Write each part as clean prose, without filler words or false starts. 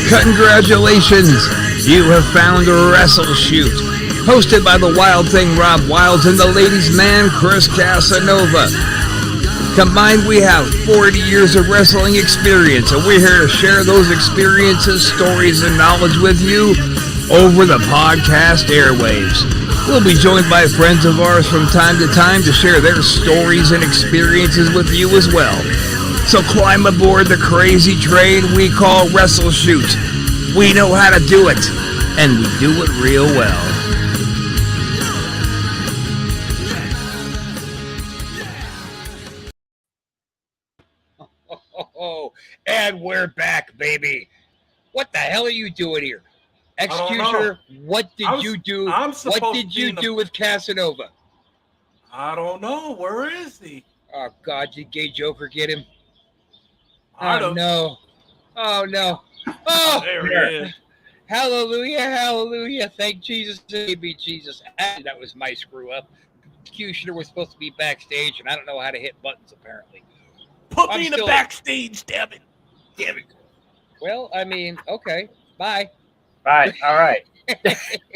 Congratulations! You have found Wrestle Shoot, hosted by the Wild Thing Rob Wilds and the ladies' man Chris Casanova. Combined, we have 40 years of wrestling experience, and we're here to share those experiences, stories, and knowledge with you over the podcast airwaves. We'll be joined by friends of ours from time to time to share their stories and experiences with you as well. So climb aboard the crazy train we call Wrestle Shoot. We know how to do it, and we do it real well. And we're back, baby. What the hell are you doing here? Executioner, what did you do? What did you do with Casanova? I don't know. Where is he? Oh, God, did Gay Joker get him? I don't know. Oh, no. Oh, there he is. Hallelujah, hallelujah. Thank Jesus, baby Jesus. That was my screw up. Executioner was supposed to be backstage, and I don't know how to hit buttons, apparently. Put me in the backstage, damn it. Damn it. Well, I mean, okay. Bye. Right. All right.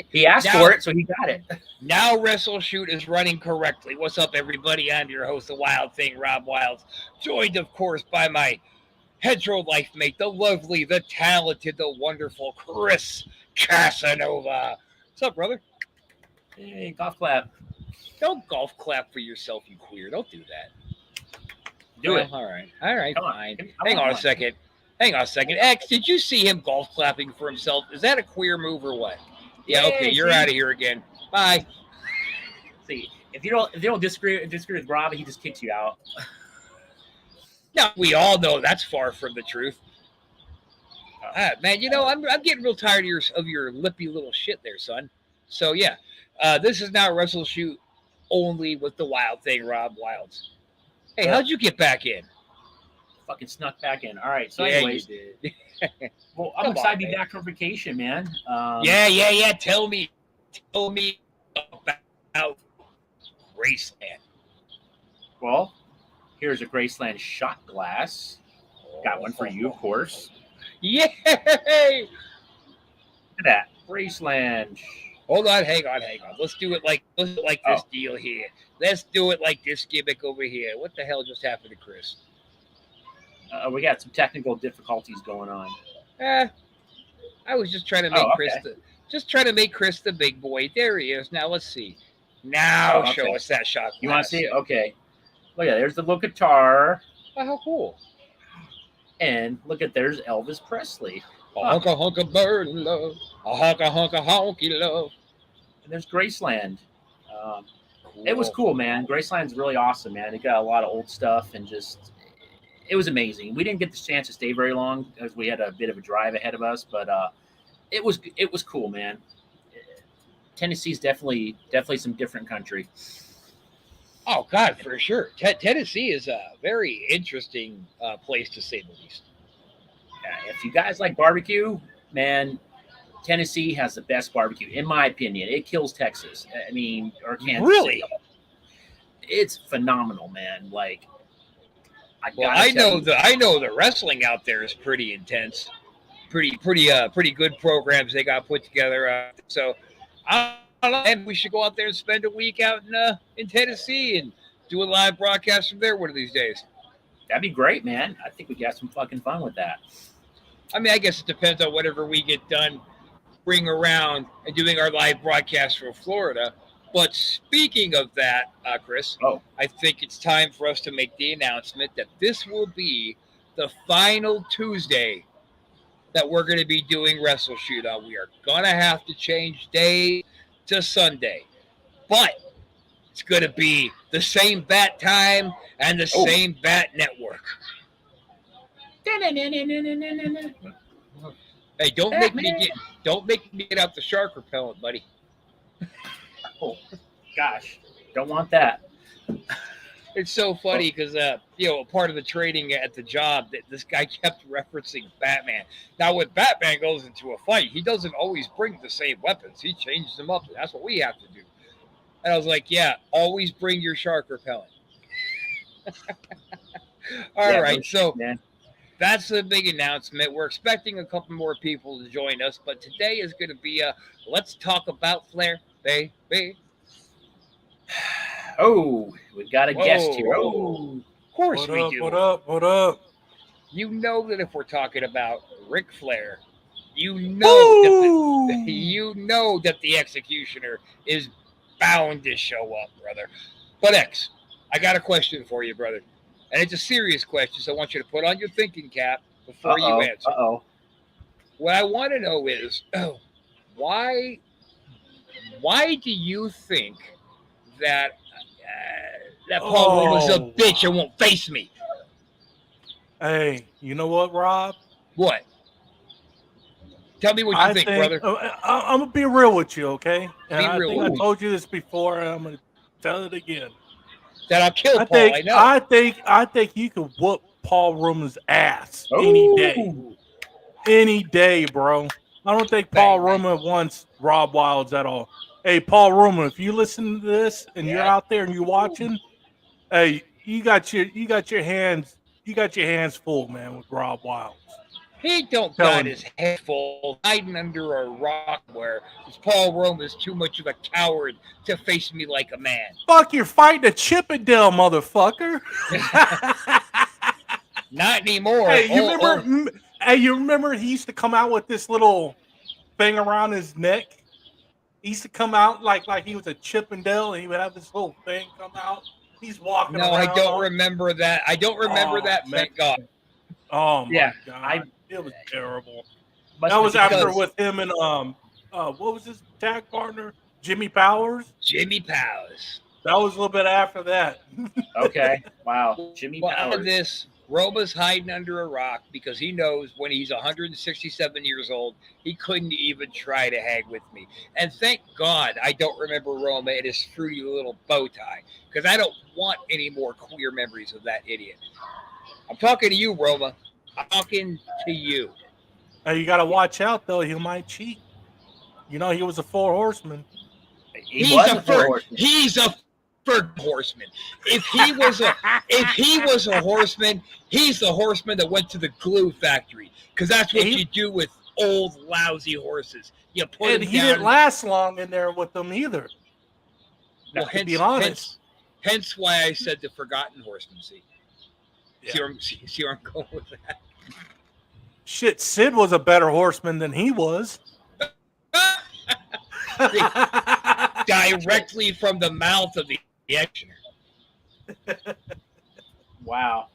He asked for it, so he got it. Now Wrestle Shoot is running correctly. What's up, everybody? I'm your host, the Wild Thing, Rob Wilds. Joined, of course, by my hetero life mate, the lovely, the talented, the wonderful Chris Casanova. What's up, brother? Hey, golf clap. Don't golf clap for yourself, you queer. Don't do that. Do it. All right. All right, Come fine. on. Hang on a second. X, did you see him golf clapping for himself? Is that a queer move or what? Yeah, okay, you're out of here again. Bye. See, if you don't disagree with Rob, he just kicks you out. Now we all know that's far from the truth. Man, you know, I'm getting real tired of your lippy little shit there, son. So yeah, this is now Wrestle Shoot only with the Wild Thing, Rob Wilds. Hey, how'd you get back in? Fucking snuck back in. All right. So, yeah, anyways, well, I'm excited to be back from vacation, man. Yeah. Tell me about Graceland. Well, here's a Graceland shot glass. Got one for you, of course. Yay! Look at that, Graceland. Hold on, hang on. Let's do it like this deal here. Let's do it like this gimmick over here. What the hell just happened to Chris? We got some technical difficulties going on. I was just trying to make Chris the big boy. There he is. Now let's see. Now show us that shot. You want to see it? Okay. Look at there's the little guitar. Oh, how cool! And look at there's Elvis Presley. A honka honka bird love. A honka honka honky love. And there's Graceland. Cool. It was cool, man. Graceland's really awesome, man. It got a lot of old stuff and just. It was amazing. We didn't get the chance to stay very long because we had a bit of a drive ahead of us, but it was cool, man. Tennessee's definitely some different country. Oh God, for sure. Tennessee is a very interesting place to say the least. If you guys like barbecue, man, Tennessee has the best barbecue, in my opinion. It kills Texas. I mean, or Kansas. Really? City. It's phenomenal, man. Like. I know the wrestling out there is pretty intense, pretty good programs they got put together. So I don't know, and we should go out there and spend a week out in Tennessee and do a live broadcast from there one of these days. That'd be great, man. I think we got some fucking fun with that. I mean, I guess it depends on whatever we get done, bring around and doing our live broadcast from Florida. But speaking of that, Chris, I think it's time for us to make the announcement that this will be the final Tuesday that we're going to be doing Wrestle Shoot on. We are going to have to change day to Sunday. But it's going to be the same bat time and the same bat network. Hey, don't make me get out the shark repellent, buddy. Oh, gosh, don't want that. It's so funny because, part of the training at the job, that this guy kept referencing Batman. Now, when Batman goes into a fight, he doesn't always bring the same weapons. He changes them up, and that's what we have to do. And I was like, yeah, always bring your shark repellent. All right, so man. That's the big announcement. We're expecting a couple more people to join us, but today is going to be a let's talk about Flair, baby. Oh, we've got a guest here. Oh, of course What we up? do. What up? What up? You know that if we're talking about Ric Flair, you know that the Executioner is bound to show up, brother. But X, I got a question for you, brother. And it's a serious question, so I want you to put on your thinking cap before you answer. What I want to know is, why do you think that Paul Roman's a bitch and won't face me? Hey, you know what, Rob? What? Tell me what you think, brother. I'm gonna be real with you, okay? And Be real. I think I told you this before, and I'm gonna tell it again. That I'll kill Paul. I know. I think you could whoop Paul Roman's ass any day, bro. I don't think Paul Roman wants Rob Wilds at all. Hey, Paul Roman, if you listen to this and you're out there and you're watching, hey, you got your hands full, man, with Rob Wilds. He don't got his head full hiding under a rock where Paul Roman is too much of a coward to face me like a man. Fuck, you're fighting a Chippendale, motherfucker. Not anymore. Hey, you remember he used to come out with this little thing around his neck? He used to come out like he was a Chippendale, and he would have this little thing come out. He's walking around. No, I don't remember that. I don't remember that, man. thank God. Oh, my God. It was terrible. That was after with him and, what was his tag partner? Jimmy Powers? Jimmy Powers. That was a little bit after that. Okay. Wow. Jimmy Powers. Out of this, Roma's hiding under a rock because he knows when he's 167 years old, he couldn't even try to hang with me. And thank God I don't remember Roma and his fruity little bow tie because I don't want any more queer memories of that idiot. I'm talking to you, Roma. I'm talking to you. You got to watch out, though. He might cheat. You know, he was a 4 horseman. He's a horseman. If he was a horseman, he's the horseman that went to the glue factory because that's what you do with old lousy horses. You put and him he down. Didn't last long in there with them either. Well, to be honest. Hence why I said the forgotten horseman. See where I'm going with that. Shit, Sid was a better horseman than he was. Directly from the mouth of the Executioner. Wow.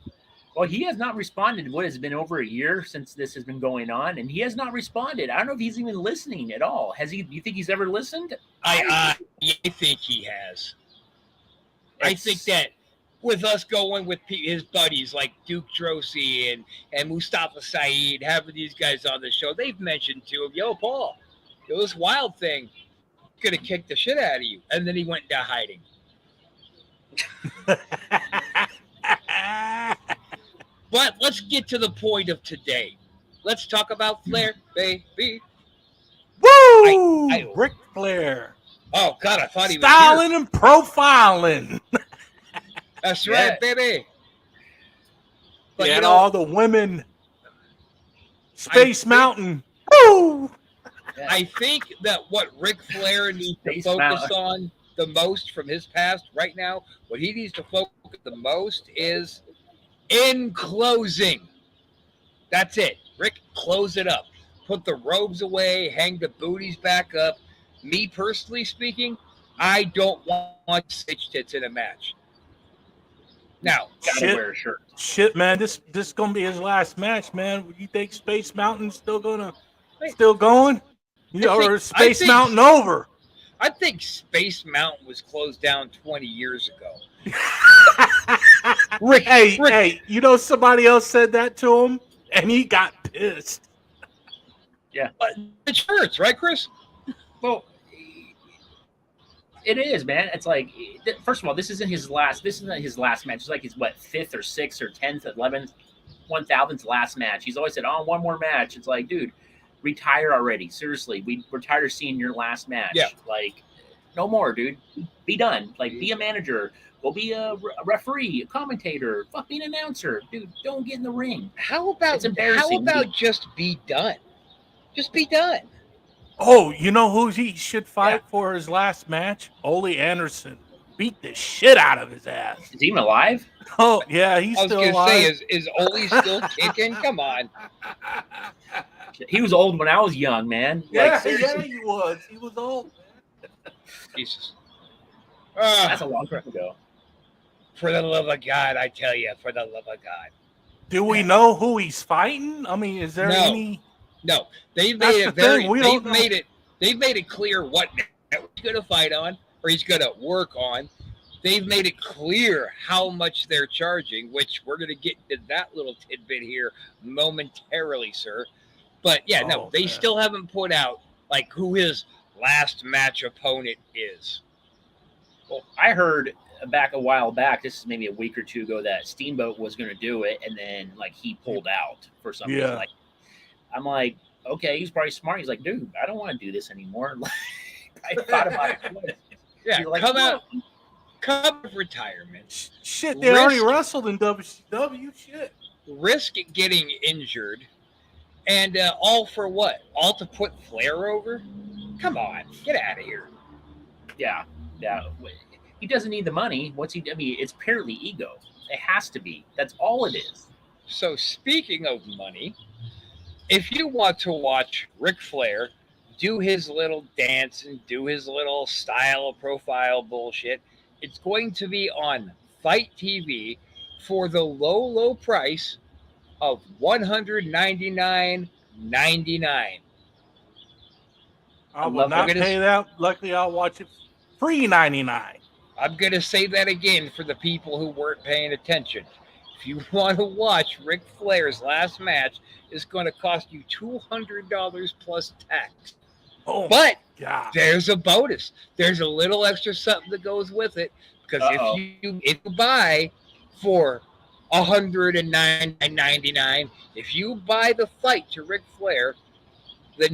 Well, he has not responded. What has been over a year since this has been going on, and he has not responded. I don't know if he's even listening at all. Has he? Do you think he's ever listened? I think he has. I think that with us going with his buddies like Duke Drosy and Mustafa Saeed, having these guys on the show, they've mentioned to him, yo, Paul, this Wild thing gonna kick the shit out of you. And then he went into hiding. But let's get to the point of today. Let's talk about Flair, baby. Woo! Ric Flair. Oh, God, I thought he was styling and profiling. That's right, baby. But and all the women. Space Mountain. Woo! I think that what Ric Flair needs to focus on the most from his past right now, what he needs to focus the most is in closing. That's it. Rick, close it up. Put the robes away, hang the booties back up. Me personally speaking, I don't want stitch tits in a match. Now, gotta wear a shirt. Shit, man, this is gonna be his last match, man. You think Space Mountain's still going? Or Space Mountain over? I think Space Mountain was closed down 20 years ago. Rick, hey, you know somebody else said that to him, and he got pissed. Yeah, it hurts, right, Chris? Well, it is, man. It's like, first of all, this isn't his last match. It's like his 5th or 6th or 10th, 11th, 1000th last match. He's always said, "Oh, one more match." It's like, dude, retire already. Seriously, we're tired of seeing your last match. Yeah. Like, no more, dude. Be done. Like, be a manager. Go be a referee, a commentator, fucking announcer, dude. Don't get in the ring. How about It's embarrassing. just be done? Just be done. Oh, you know who he should fight for his last match? Ole Anderson. Beat the shit out of his ass. Is he even alive? Oh, yeah, he's I was still gonna alive. say, is Ole still kicking? Come on. He was old when I was young, man. Yeah, seriously. he was. He was old, man. Jesus. That's a long time ago. For the love of God, I tell you, for the love of God. Do we know who he's fighting? I mean, is there No. any? No, they've That's made the it very. thing, we They've don't know. made it. They've made it clear what network he's going to fight on, or he's going to work on. They've made it clear how much they're charging, which we're going to get to that little tidbit here momentarily, sir. But yeah, no, they man. still haven't put out like who his last match opponent is. Well, I heard back a while back, this is maybe a week or two ago, that Steamboat was going to do it, and then like he pulled out for some reason. Yeah. Like, I'm like, okay, he's probably smart. He's like, dude, I don't want to do this anymore. I thought about it twice. Yeah, He's like, come "No." out of retirement. Shit, they already Risk- wrestled in WCW. Shit. Risk getting injured, and all for what? All to put Flair over? Come on, get out of here. Yeah. He doesn't need the money. What's he? I mean, it's purely ego. It has to be. That's all it is. So speaking of money, if you want to watch Ric Flair do his little dance and do his little style profile bullshit, it's going to be on Fight TV for the low price of $199.99. I will love not it. pay that. Luckily, I'll watch it free 99. I'm going to say that again for the people who weren't paying attention. If you want to watch Ric Flair's last match, it's going to cost you $200 plus tax. Oh, But God. there's a bonus. There's a little extra something that goes with it, because Uh-oh. if you buy for $109.99, if you buy the fight to Ric Flair, the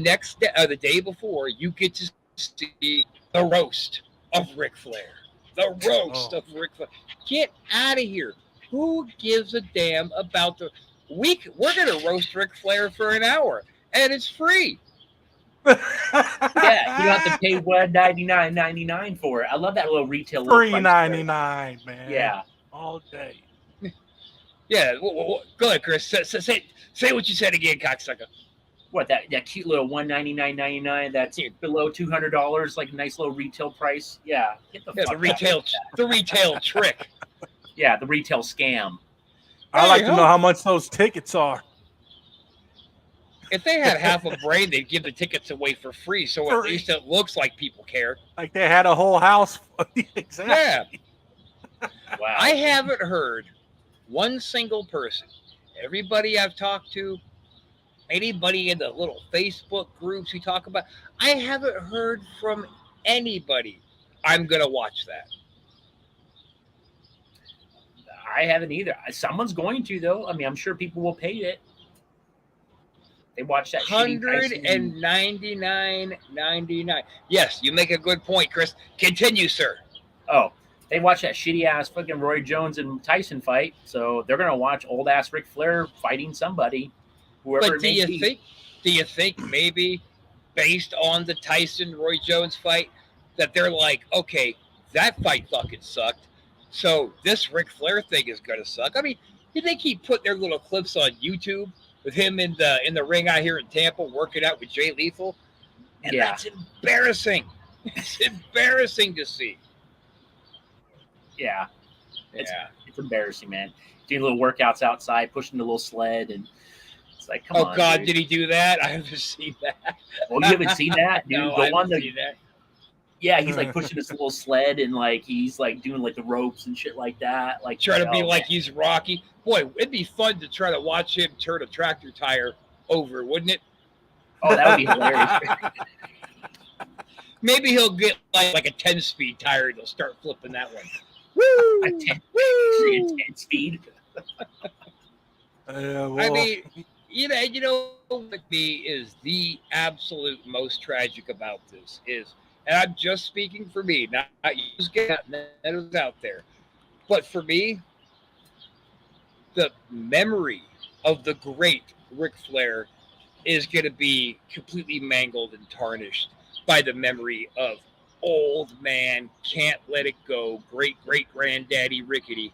day before, you get to see the roast of Ric Flair. The roast of Ric Flair. Get out of here. Who gives a damn about the week? We're gonna roast Ric Flair for an hour, and it's free. Yeah, you don't have to pay $199.99 for it. I love that little retail. Free price 99, man. there. Yeah. All day. Yeah, go ahead, Chris. Say what you said again, cocksucker. What that cute little $199.99? That's below $200, like a nice little retail price. Yeah, get the Yeah, fuck the retail trick. Yeah, the retail scam. I like Hey, to know how much those tickets are. If they had half a brain, they'd give the tickets away for free, so at Free. least it looks like people care. Like they had a whole house. Exactly. Yeah, Wow. I haven't heard one single person. Everybody I've talked to, anybody in the little Facebook groups we talk about, I haven't heard from anybody. I'm gonna watch that. I haven't either. Someone's going to, though. I mean, I'm sure people will pay it. They watch that shitty Tyson. $199.99. Yes, you make a good point, Chris. Continue, sir. Oh, they watch that shitty ass fucking Roy Jones and Tyson fight, so they're gonna watch old ass Ric Flair fighting somebody, whoever But it may be. do you think maybe based on the Tyson Roy Jones fight that they're like, okay, that fight fucking sucked, so this Ric Flair thing is gonna suck? I mean, did they keep putting their little clips on YouTube with him in the ring out here in Tampa working out with Jay Lethal? And Yeah. that's embarrassing. It's embarrassing to see. Yeah, Yeah. it's embarrassing, man. Doing little workouts outside, pushing the little sled, and it's like, come Oh on. God, dude. did he do that? I haven't seen that. Oh, you haven't seen that, dude? No, Go I haven't on the. seen that. Yeah, he's like pushing this little sled, and like he's like doing like the ropes and shit like that. Like Try to be oh, like man. he's Rocky. Boy, it'd be fun to try to watch him turn a tractor tire over, wouldn't it? Oh, that would be hilarious. Maybe he'll get like a 10-speed tire and he'll start flipping that one. A Woo! 10 speed. Well, I mean, you know what me is the absolute most tragic about this is, and I'm just speaking for me, not you, just get that is out there. But for me, the memory of the great Ric Flair is going to be completely mangled and tarnished by the memory of old man, can't let it go, great granddaddy Rickety.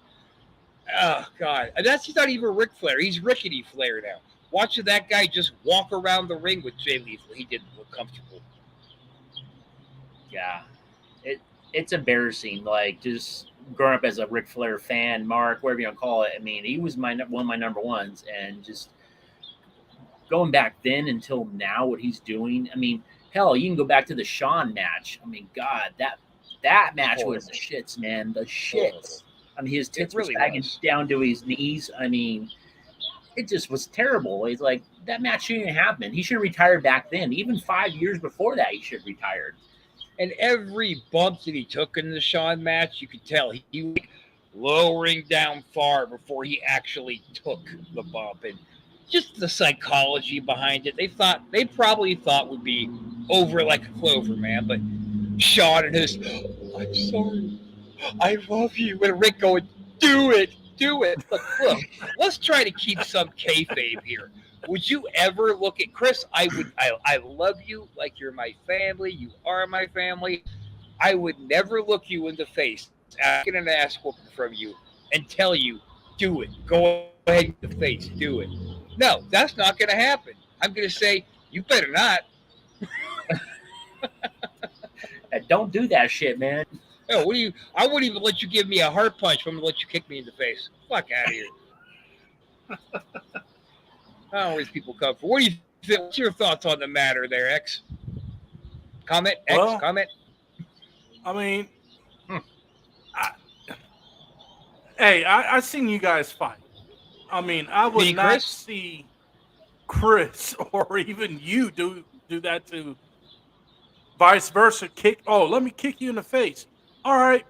Oh, God. And he's not even Ric Flair. He's Rickety Flair now. Watching that guy just walk around the ring with Jay Lethal, he didn't look comfortable. Yeah. It's embarrassing. Like, just growing up as a Ric Flair fan, Mark, whatever you want to call it. I mean, he was one of my number ones. And just going back then until now, what he's doing, I mean, hell, you can go back to the Shawn match. I mean, God, that match was the shits, man. The shits. I mean, his tits really sagging down to his knees. I mean, it just was terrible. It's like, that match shouldn't have happened. He should have retired back then. Even 5 years before that, he should have retired. And every bump that he took in the Shawn match, you could tell he was lowering down far before he actually took the bump. And just the psychology behind it, they probably thought would be over like a clover, man. But Shawn and his, I'm sorry, I love you. And Rick going, do it. Look, let's try to keep some kayfabe here. Would you ever look at Chris? I love you like you're my family. You are my family. I would never look you in the face, get an ass whooping from you, and tell you, do it. Go ahead in the face, do it. No, that's not going to happen. I'm going to say, you better not. Don't do that shit, man. No, I wouldn't even let you give me a heart punch. I'm going to let you kick me in the face. Fuck out of here. I don't know where these people come from. What do you think? What's your thoughts on the matter there, X? Comment? X, well, comment? I mean, I seen you guys fight. I mean, I would not see Chris or even you do that to vice versa. Let me kick you in the face. All right.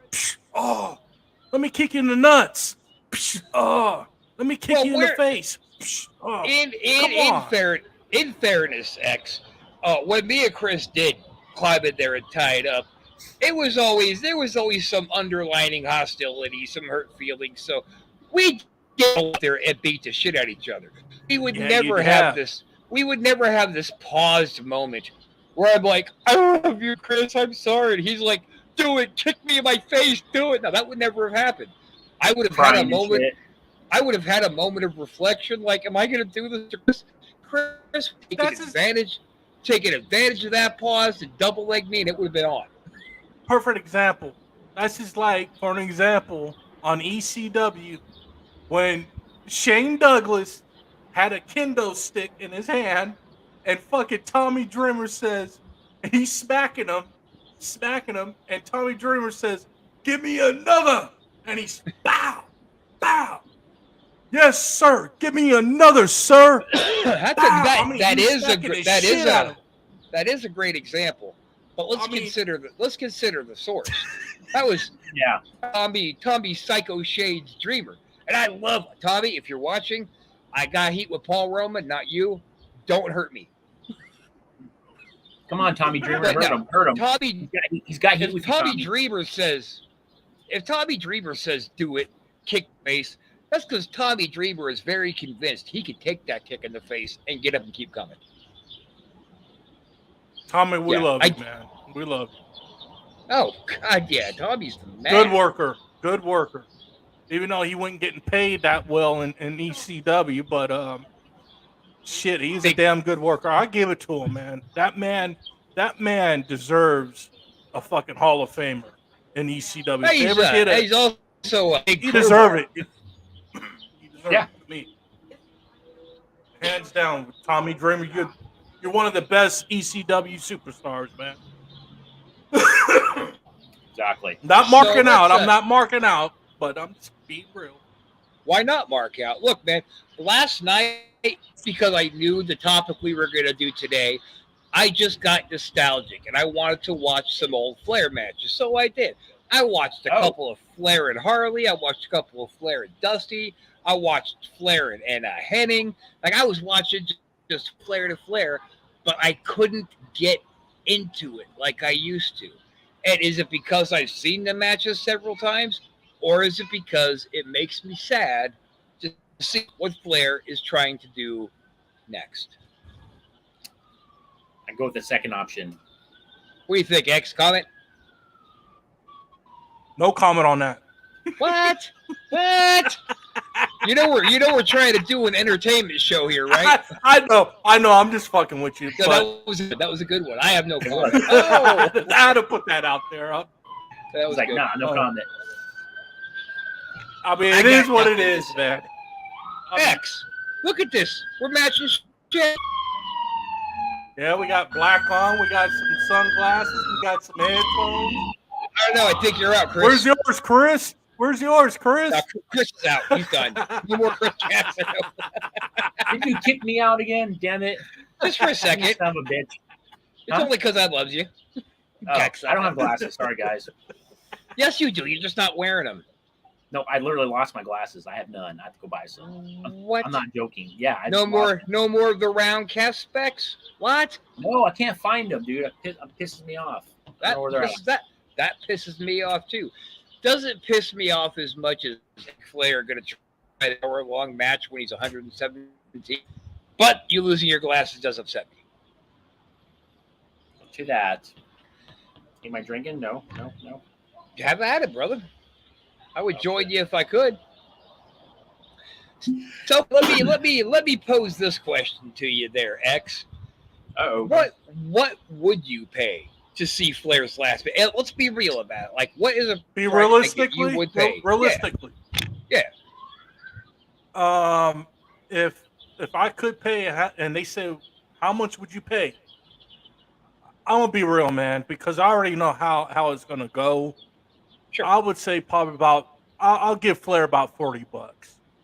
Oh, let me kick you in the nuts. Oh, let me kick you in the face. Oh, in fairness, X, when me and Chris did climb in there and tie it up, there was always some underlining hostility, some hurt feelings. So we get out there and beat the shit out of each other. We would never have this. We would never have this paused moment where I'm like, I love you, Chris. I'm sorry. And he's like, do it. Kick me in my face. Do it. No, that would never have happened. I would have had a moment. I would have had a moment of reflection. Like, am I going to do this to Chris? Taking advantage of that pause to double leg me, and it would have been on. Perfect example. That's just like, for an example, on ECW, when Shane Douglas had a kendo stick in his hand, and fucking Tommy Dreamer says, and he's smacking him, and Tommy Dreamer says, give me another. And he's, bow. Yes, sir. Give me another, sir. That is a great example. But let's consider the source. That was Tommy Psycho Shane's Dreamer. And I love Tommy. If you're watching, I got heat with Paul Roman, not you. Don't hurt me. Come on, Tommy Dreamer. Hurt him. Tommy, he's got heat with Tommy Dreamer says, if Tommy Dreamer says do it, kick face, that's because Tommy Dreamer is very convinced he can take that kick in the face and get up and keep coming. Tommy, we love you, man. We love you. Oh, God, yeah. Tommy's the man. Good worker. Even though he wasn't getting paid that well in ECW, but shit, he's a damn good worker. I give it to him, man. That man deserves a fucking Hall of Famer in ECW. He's also he deserved it. To me. Hands down, Tommy Dreamer, you're one of the best ECW superstars, man. Exactly. Not marking out. I'm not marking out, but I'm just being real. Why not mark out? Look, man, last night, because I knew the topic we were going to do today, I just got nostalgic, and I wanted to watch some old Flair matches, so I did. I watched a couple of Flair and Harley. I watched a couple of Flair and Dusty. I watched Flair and Henning. Like, I was watching just Flair to Flair, but I couldn't get into it like I used to. And is it because I've seen the matches several times? or is it because it makes me sad to see what Flair is trying to do next? I go with the second option. What do you think, X? Comment? No comment on that. What? What? You know we're trying to do an entertainment show here, right? I know. I'm just fucking with you. No, But that was a good one. I have no comment. I Oh, had to put that out there. that I was was like, good. nah, no Oh. comment. I mean, I it is got what it nothing to is, say. man. I mean, X, look at this. We're matching shit. yeah, we got black on. We got some sunglasses. We got some headphones. I don't know. I think you're out, Chris. Where's yours, Chris? Where's yours, Chris? No, Chris is out. He's done. No more Chris Jackson. Did you kick me out again? Damn it. Just for a second. You son of a bitch. It's only because I love you. Oh, I don't have glasses. Sorry, guys. Yes, you do. You're just not wearing them. No, I literally lost my glasses. I have none. I have to go buy some. What? I'm not joking. Yeah. I No just more. lost- No more of the round cast specs. What? No, I can't find them, dude. It pisses me off. I don't know where they're at. That pisses me off too. Doesn't piss me off as much as Flair going to try an hour-long match when he's 117. But you losing your glasses does upset me. To that. Am I drinking? No. Have at it, brother. I would join you if I could. So let me pose this question to you, there, X. Uh-oh. What would you pay to see Flair's last match? Let's be real about it. Like, what is a Be price realistically, you would pay? realistically. Yeah. If I could pay, and they say, how much would you pay? I'm gonna be real, man, because I already know how it's gonna go. Sure. I would say probably about. I'll give Flair about $40.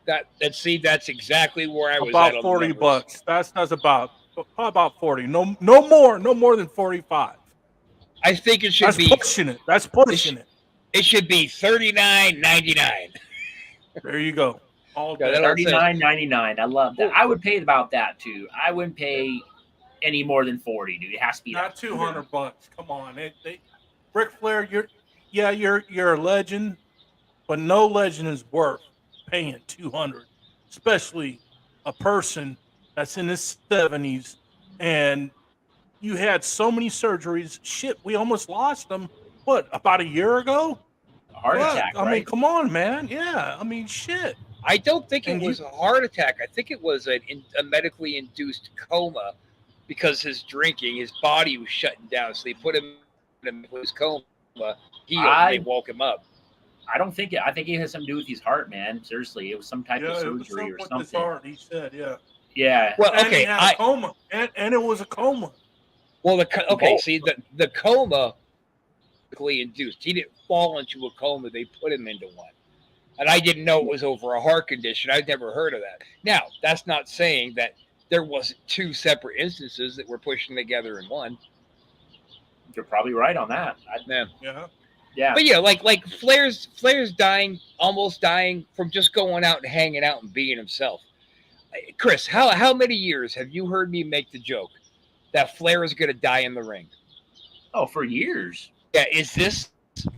That's exactly where I was at. About on the $40. numbers. That's probably about 40. No more than 45. I think it should That's be. pushing it. That's pushing it. It should be $39.99. There you go. All Yeah, day. that'll- $39.99. I love that. I would pay about that too. I wouldn't pay any more than 40, dude. It has to be Not that. $200. Come on, Ric Flair. You're a legend, but no legend is worth paying $200, especially a person that's in his 70s and you had so many surgeries. Shit, we almost lost him. What, about a year ago? A heart Fuck, attack, I right? mean, come on, man. Yeah, I mean, shit. I don't think it And was a heart attack. I think it was a medically induced coma because his drinking, his body was shutting down. So they put him in his coma. They woke him up. I don't think it. I think it has something to do with his heart, man. Seriously, it was some type of Yeah, it was surgery or something with his something. heart, he said, yeah. Yeah. Well, And okay, he had a coma, and it was a coma. See the coma medically induced. He didn't fall into a coma. They put him into one. And I didn't know it was over a heart condition. I'd never heard of that. Now, that's not saying that there wasn't two separate instances that were pushing together in one. You're probably right on that. Yeah. Yeah. Yeah. But yeah, like Flair's almost dying from just going out and hanging out and being himself. Chris, how many years have you heard me make the joke that Flair is going to die in the ring? Oh, for years. Yeah, is this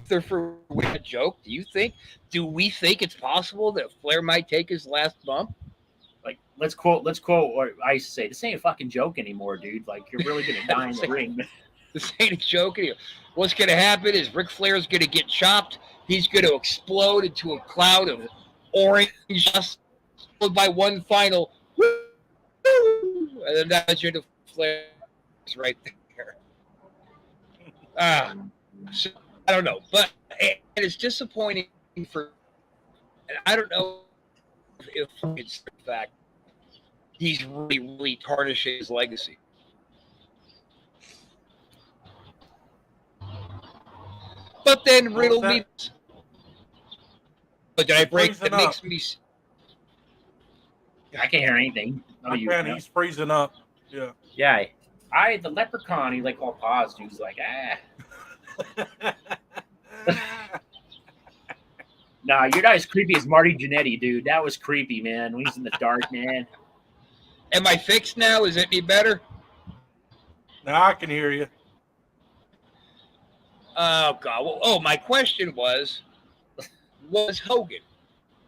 the for a joke? Do we think it's possible that Flair might take his last bump? Like, let's quote what I used to say. This ain't a fucking joke anymore, dude. Like, you're really gonna die in the ring. This ain't a joke anymore. What's going to happen is Ric Flair's going to get chopped. He's going to explode into a cloud of orange dust, followed by one final woo, and then that's your Flair right there. So, I don't know, but it's disappointing for. And I don't know if it's the fact he's really tarnishing his legacy. But then riddle me. But did I break? That makes me. I can't hear anything. Man, he's freezing up. Yeah. Yeah. The leprechaun, he like all paused. He was like, Nah, you're not as creepy as Marty Jannetty, dude. That was creepy, man. When he's in the dark, man. Am I fixed now? Is it any better? Now I can hear you. Oh God! Well, my question was, was Hogan?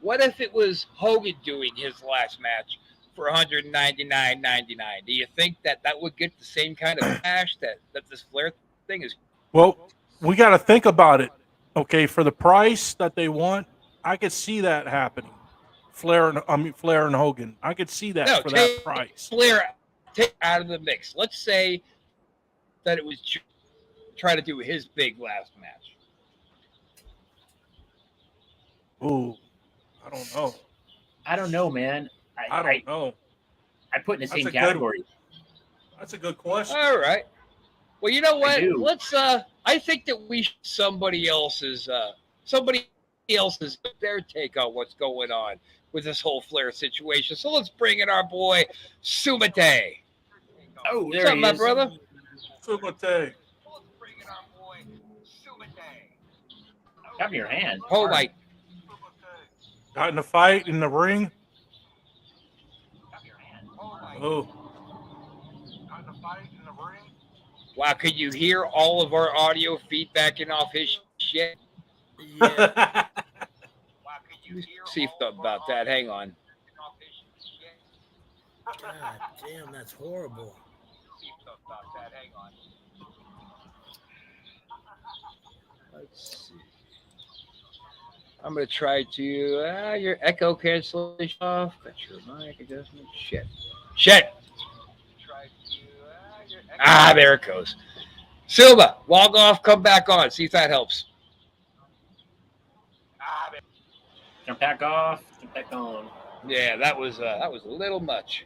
What if it was Hogan doing his last match for $199.99? Do you think that would get the same kind of cash that this Flair thing is? Well, we got to think about it. Okay, for the price that they want, I could see that happening. Flair and Hogan. I could see that for that price. Flair take out of the mix. Let's say that it was try to do his big last match. Ooh, I don't know. I don't know, man. I don't know. I put in the That's same a good category. That's a good question. All right. Well, you know what? do. Let's. I think that we should somebody else's their take on what's going on with this whole Flair situation. So let's bring in our boy Sumate. Oh, What's there up, he my is. brother? Sumate. Let's bring in our boy Sumate. Have your hand. Oh my. Got in a fight in the ring. Oh. Got in a fight in the ring. Wow, could you hear all of our audio feedbacking off his shit? Yeah. See about that. Hang on. God damn, that's horrible. Let's see. I'm going to try to your echo cancellation off. Got your mic adjustment. Shit. There it goes. Silva, log off, come back on. See if that helps. Jump back off. Jump back on. Yeah, that was a little much.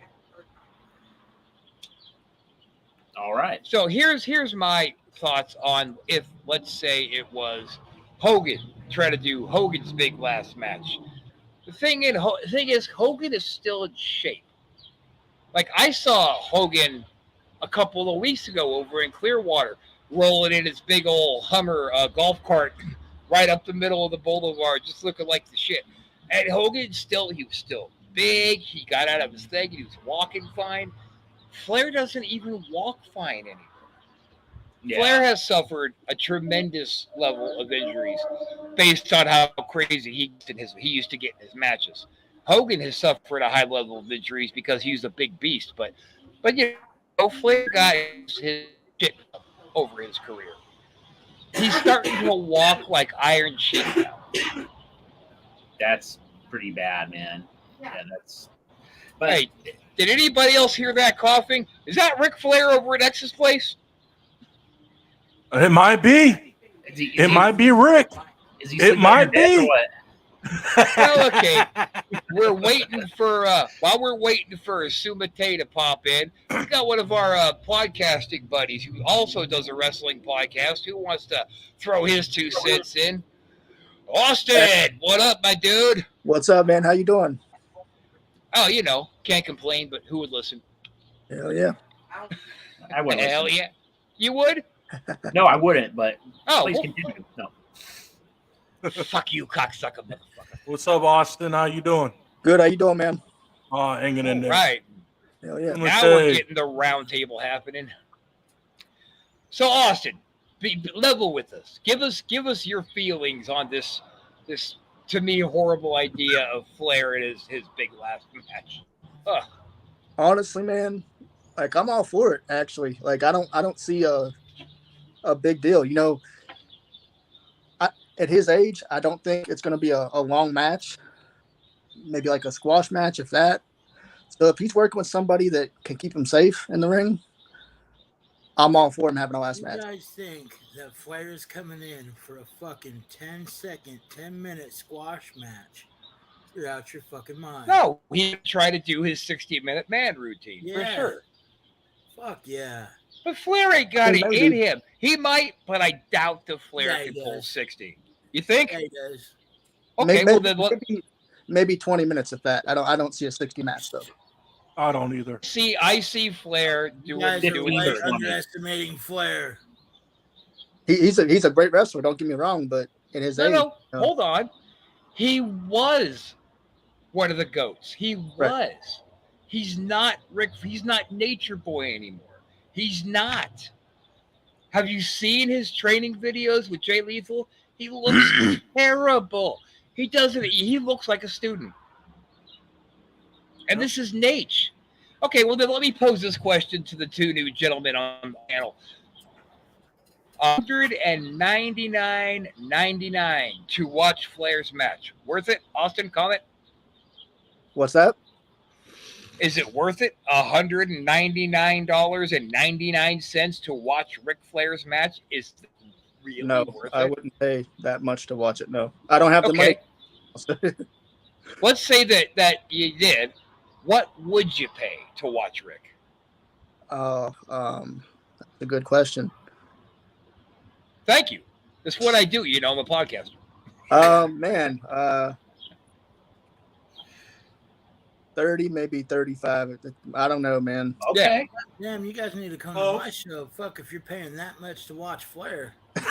All right. So here's my thoughts on if, let's say, it was Hogan try to do Hogan's big last match. The thing is, Hogan is still in shape. Like, I saw Hogan a couple of weeks ago over in Clearwater rolling in his big old Hummer golf cart right up the middle of the boulevard, just looking like the shit. And Hogan he was still big. He got out of his thing. He was walking fine. Flair doesn't even walk fine anymore. Yeah. Flair has suffered a tremendous level of injuries based on how crazy he used to get in his matches. Hogan has suffered a high level of injuries because he's a big beast, but you know, Flair got his shit over his career. He's starting to walk like Iron Sheik now. That's pretty bad, man. Yeah, that's. But Hey, did anybody else hear that coughing? Is that Ric Flair over at X's place? It might be. It might be Rick. Is he It sleeping on your might bed or be. what? Well, okay. We're waiting for while we're waiting for Sumate to pop in. We got one of our podcasting buddies who also does a wrestling podcast who wants to throw his 2 cents in. Austin, what up, my dude? What's up, man? How you doing? Oh, you know, can't complain, but who would listen? Hell yeah. I wouldn't. Hell listen. yeah. You would? No, I wouldn't. But Oh, please well, continue. No. fuck you, cocksucker motherfucker. What's up, Austin? How you doing? Good. How you doing, man? Hanging in there. Right. Hell yeah. Let me Now we're say- getting the round table happening. So, Austin, be level with us. Give us your feelings on this to me horrible idea of Flair and his big last match. Ugh. Honestly, man, like I'm all for it. Actually, like I don't see a big deal. You know, at his age, I don't think it's going to be a long match. Maybe like a squash match, if that. So if he's working with somebody that can keep him safe in the ring, I'm all for him having a last You match. guys think that Flair's coming in for a fucking 10-minute squash match? You're out your fucking mind. No, he tried to do his 60-minute man routine for Yeah. sure. Fuck yeah. But Flair ain't got He it may in be. him. He might, but I doubt the Flair Yeah, he can pull does. 60. You think? Yeah, he does. Okay, maybe, well then maybe 20 minutes if that. I don't see a 60 match though. I don't either. I see Flair You doing guys are doing way this one. underestimating Flair. He's a great wrestler. Don't get me wrong, but in his age, No, hold on. He was one of the GOATs. He was. Right. He's not Rick. He's not Nature Boy anymore. He's not. Have you seen his training videos with Jay Lethal? He looks terrible. He doesn't. He looks like a student. And this is Nate. Okay, well, then let me pose this question to the two new gentlemen on the panel. $199.99 to watch Flair's match. Worth it? Austin, comment. What's that? Is it worth it? $199.99 to watch Ric Flair's match? Is it really No, worth I it? wouldn't pay that much to watch it. No, I don't have the money. Let's say that you did. What would you pay to watch Rick? That's a good question. Thank you. That's what I do. I'm a podcaster. Man, 30, maybe 35. I don't know, man. Okay. Damn, you guys need to come Oh. to my show. Fuck, if you're paying that much to watch Flair. All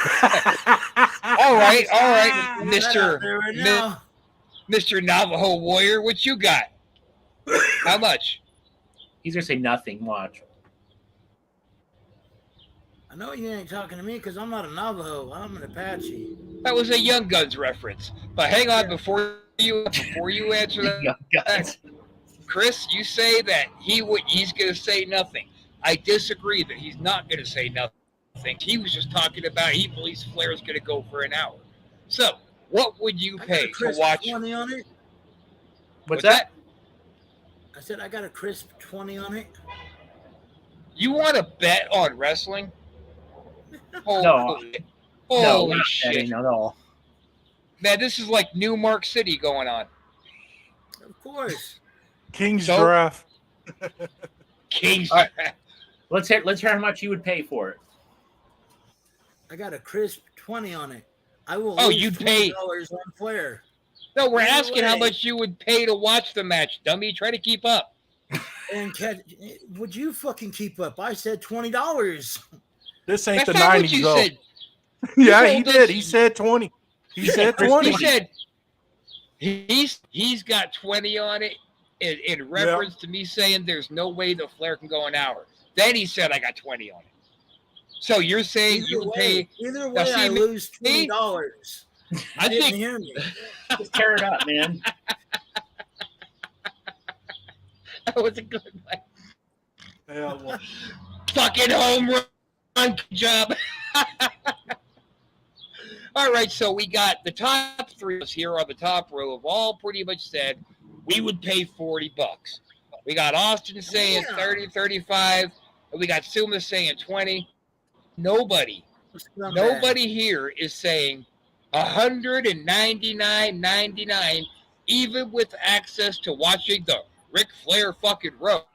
right, Get that out there right now. Mr. Navajo Warrior, what you got? How much? He's gonna say nothing. Watch. I know you ain't talking to me because I'm not a Navajo. I'm an Apache. That was a Young Guns reference. But hang on, before you answer that, Young Guns. Chris, you say that he's going to say nothing. I disagree that he's not going to say nothing. He was just talking about he believes Flair is going to go for an hour. So, what would you I got pay a to crisp watch? 20 on it. What's that? I said I got a crisp 20 on it. You want to bet on wrestling? No, Holy not shit. betting at all. Man, this is like New Mark City going on. Of course. King's So- draft. Kings. All right. Let's hear how much you would pay for it. I got a crisp 20 on it. I will Oh, lose you'd pay- $20 on Flair. No, we're No asking how way. much you would pay to watch the match, dummy. Try to keep up. And would you fucking keep up? I said $20. This ain't That's the not what 90s, you though. said. Yeah, You he told did. us- He said 20. He said Chris, 20. He said he's got 20 on it in reference to me saying there's no way the Flair can go an hour. Then he said I got 20 on it. So you're saying you would pay? Either Now, way, see, I lose me- $20. I You didn't think hear me. Just tear it up, man. that was a good one. Yeah, well, Fucking home run job. All right, so we got the top three of us here on the top row have all pretty much said we would pay $40. We got Austin saying Yeah. 30, 35, and we got Suma saying 20. Nobody here is saying $199.99, even with access to watching the Ric Flair fucking roast,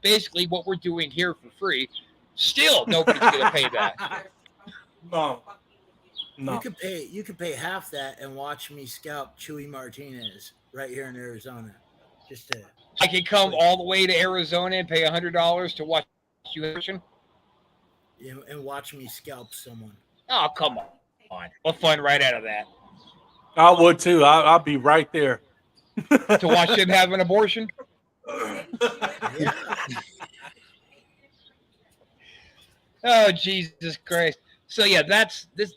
basically what we're doing here for free. Still, nobody's gonna pay that. no. You No. could pay half that and watch me scalp Chewy Martinez right here in Arizona. Just to I could come all the way to Arizona and pay $100 to watch you action. and watch me scalp someone. Oh, come on. What fun right out of that. I would too. I'll be right there. To watch him have an abortion? Yeah. Oh, Jesus Christ. So, yeah, that's this.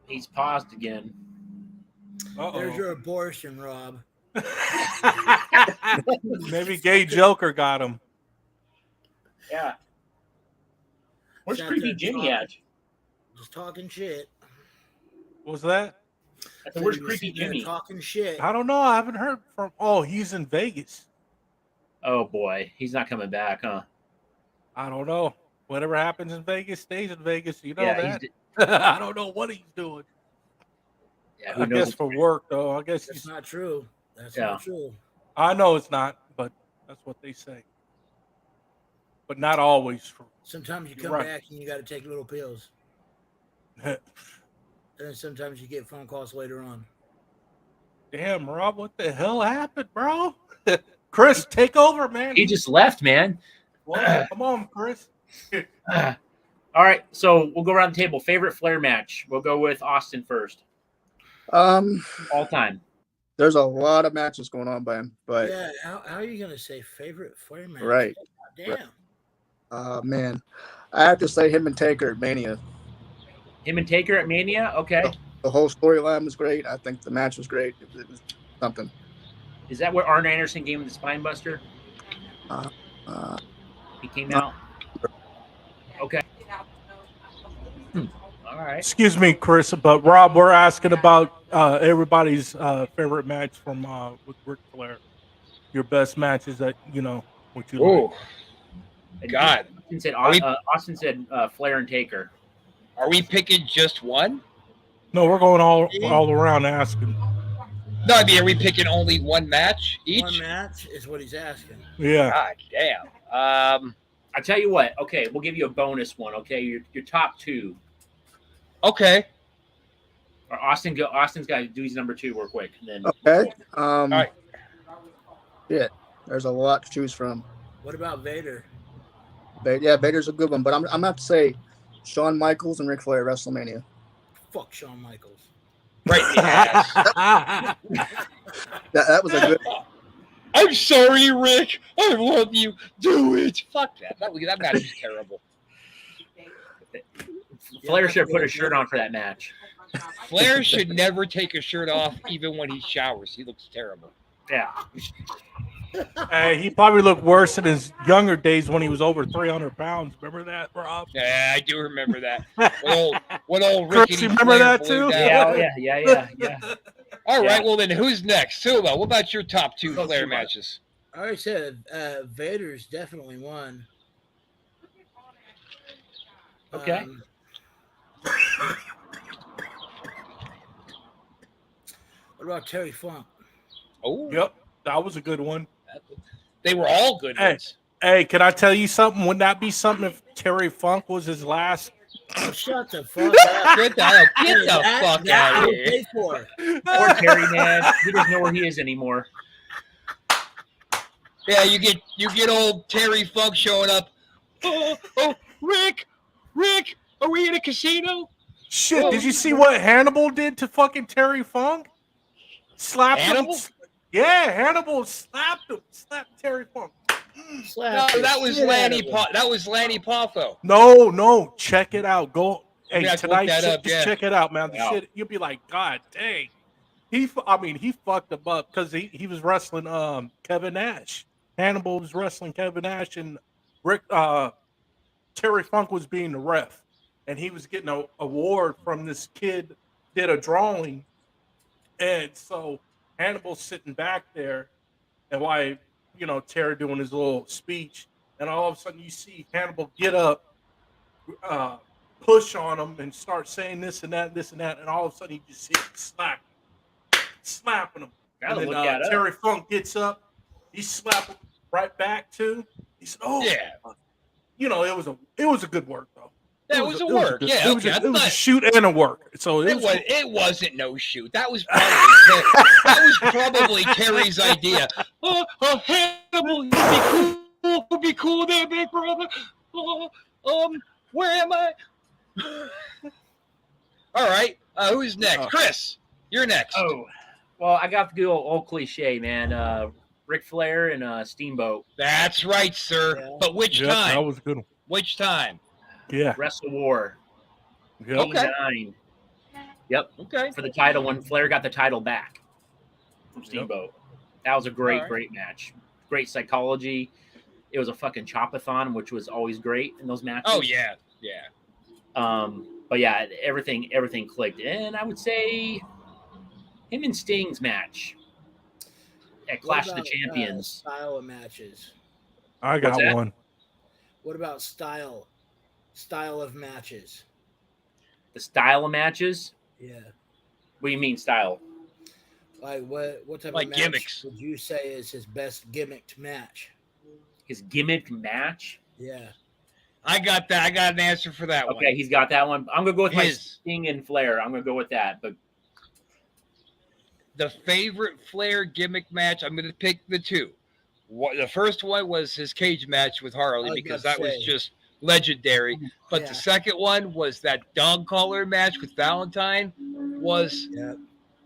He's paused again. There's your abortion, Rob. Maybe Gay Joker got him. Yeah. Where's Shout Creepy out to Jimmy Tom. at? Just talking shit. What was that? I said, where's He was Creepy sitting there Jimmy? Talking shit. I don't know. I haven't heard from. Oh, he's in Vegas. Oh boy, he's not coming back, huh? I don't know. Whatever happens in Vegas stays in Vegas. You know Yeah, that. I don't know what he's doing. Yeah, who I knows? guess for work, though. I guess That's he's. not true. That's Yeah. not true. I know it's not, but that's what they say. But not always. Sometimes you You're come right. back and you got to take little pills. And then sometimes you get phone calls later on. Damn, Rob, what the hell happened, bro? Chris, take over, man. He just left, man. Well, come on, Chris. All right, so we'll go around the table. Favorite Flair match? We'll go with Austin first. All time. There's a lot of matches going on by him, but Yeah, how are you gonna say favorite Flair match? Right. Damn. man, I have to say him and Taker at Mania. Him and Taker at Mania. Okay, The whole storyline was great. I think the match was great. It was something. is that where Arn Anderson gave him the spine buster? Uh, He came No. out. Okay. All right. Excuse me, Chris, but Rob, we're asking about everybody's favorite match from with Ric Flair. Your best matches that what you like. Oh, God. Austin said Flair and Taker. Are we picking just one? No, we're going all around asking. No, I mean, are we picking only one match each? One match is what he's asking. Yeah. God damn. I tell you what. Okay, we'll give you a bonus one. Okay, your top two. Okay. Or Austin's got to do his number two real quick. And then okay. right. Yeah, there's a lot to choose from. What about Vader? Yeah, Vader's a good one, but I'm gonna have to say Shawn Michaels and Ric Flair at WrestleMania. Fuck Shawn Michaels. Right in the ass. That was a good. I'm sorry, Rick. I love you. Do it. Fuck that. That match is terrible. Flair should have put a shirt on for that match. Flair should never take a shirt off, even when he showers. He looks terrible. Yeah. Hey, he probably looked worse in his younger days when he was over 300 pounds. Remember that, Rob? Yeah, I do remember that. What old Chris, Rickety you remember Flair that blew too? down. Yeah. All right, Yeah. well then, who's next? Silva, what about your top two Go, Flair Silva. matches? I already said Vader's definitely one. Okay. What about Terry Funk? Oh, Yep, that was a good one. they were all good Hey. ones. Hey, can I tell you something? Wouldn't that be something if Terry Funk was his last? Oh, shut the fuck up. Get the fuck That out I of would here. pay for. Poor Terry, man. He doesn't know where he is anymore. Yeah, you get old Terry Funk showing up. Oh, Rick, are we in a casino? Shit, did you see what Hannibal did to fucking Terry Funk? Slapped Hannibal? him. Yeah, Hannibal slapped Terry Funk. No, Slap the that was shit Lanny. out of him. That was Lanny Poffo. No, check it out. Go, I'm hey, gonna have to look tonight, that shit, up, just yeah. check it out, man. The Wow. shit, you'll be like, God dang. He fucked him up because he was wrestling Kevin Nash. Hannibal was wrestling Kevin Nash, and Terry Funk was being the ref, and he was getting an award from this kid did a drawing, and so Hannibal's sitting back there, and why Terry doing his little speech, and all of a sudden you see Hannibal get up, push on him, and start saying this and that, and all of a sudden you just see him slapping him. Gotta And look then that up. Terry Funk gets up, he slapped him right back too. He said, "Oh, Yeah. it was a good work though. That was a work. good- Yeah, it was, okay. it was a shoot and a work. So It wasn't no shoot. That was probably Terry's idea. Hannibal, it'd be cool there, big brother. Where am I? All right, who's next? Chris, you're next. Oh, well, I got the good old cliche, man. Ric Flair and Steamboat. That's right, sir. Yeah. But which that time? was a good one. Which time? Yeah. Wrestle War. Yep. Okay. 89. Yep. Okay. For the title when Flair got the title back from Steamboat. That was a great, All right. great match. Great psychology. It was a fucking chopathon, which was always great in those matches. Oh yeah. But yeah, everything clicked. And I would say him and Sting's match at Clash of the What about, Champions. style of matches. I got What's that? one. What about style? Style of matches. The style of matches. Yeah. What do you mean style? Like what type Like of match gimmicks. would you say is his best gimmicked match? His gimmick match. Yeah. I got that. I got an answer for that one. Okay, he's got that one. I'm gonna go with my His- Sting and Flair. I'm gonna go with that. But The favorite Flair gimmick match. I'm going to pick the two. The first one was his cage match with Harley I was because about that to was say. just legendary. But Yeah. the second one was that dog collar match with Valentine. Was Yeah.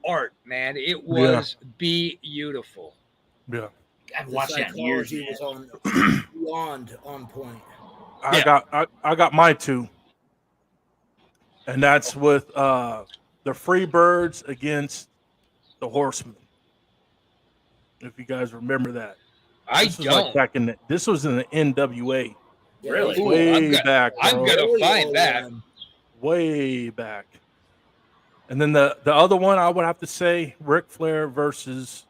art, man. It was beautiful. Yeah. I've The watched that in years. psychology Man. was beyond on point. I got my two. and that's with the Freebirds against the Horsemen. If you guys remember that, I this was don't. like back in this was in the NWA. Really? Ooh, Way I'm back, I'm bro. gonna Really find old that. one. Way back. And then the other one I would have to say Ric Flair versus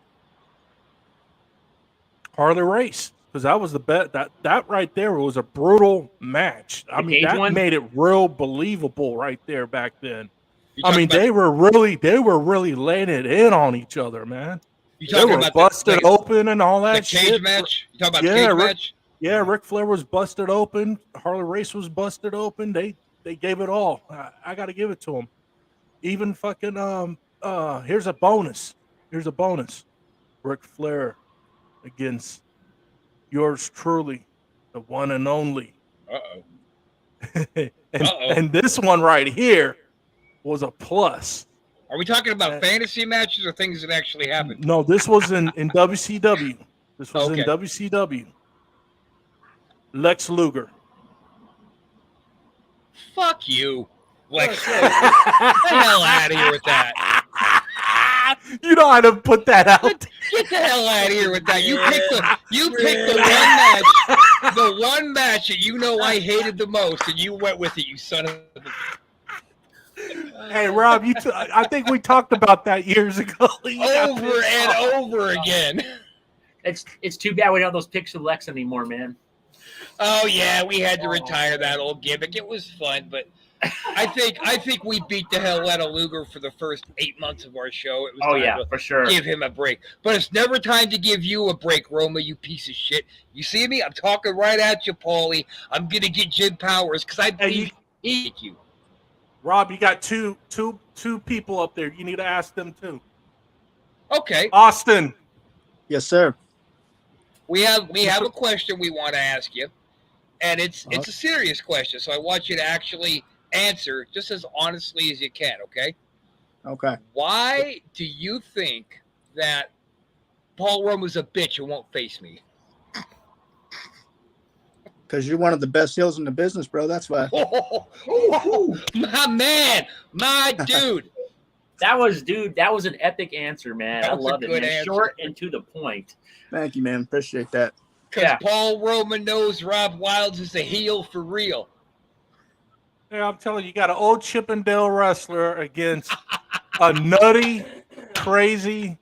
Harley Race, because that was the bet that right there was a brutal match. I The mean, cage that one? made it real believable right there back then. You I talking mean, about- they were really laying it in on each other, man. you They talking were about busted the open and all that cage shit. match? You talking about Yeah, the cage Rick- match? Yeah, Ric Flair was busted open. Harley Race was busted open. They gave it all. I got to give it to them. Even fucking here's a bonus. Ric Flair against yours truly, the one and only. Uh-oh. and, Uh-oh. and this one right here was a plus. Are we talking about fantasy matches or things that actually happened? No, this was in WCW. This was in Okay. WCW. Lex Luger. Fuck you. Lex Luger. Get the hell out of here with that. You know how to put that out. Get the hell out of here with that. You picked the one match that you know I hated the most, and you went with it, you son of a... Hey, Rob, I think we talked about that years ago. over and over again. It's too bad we don't have those picks of Lex anymore, man. Oh yeah, we had to retire that old gimmick. It was fun, but I think we beat the hell out of Luger for the first 8 months of our show. It was Oh time yeah, to for sure. give him a break. But it's never time to give you a break, Roma, you piece of shit. You see me? I'm talking right at you, Paulie. I'm gonna get Jim Powers because I beat you. Rob, you got two people up there. You need to ask them too. Okay. Austin. Yes, sir. We have a question we want to ask you, and it's a serious question. So I want you to actually answer just as honestly as you can. Okay. Okay. Why do you think that Paul Roma's a bitch and won't face me? Because you're one of the best heels in the business, bro. That's why. My man, my dude. That was an epic answer, man. That I was a love it, good man. answer. Short and to the point. Thank you, man. Appreciate that. Because Yeah. Paul Roman knows Rob Wilds is a heel for real. Yeah, I'm telling you, you got an old Chippendale wrestler against a nutty, crazy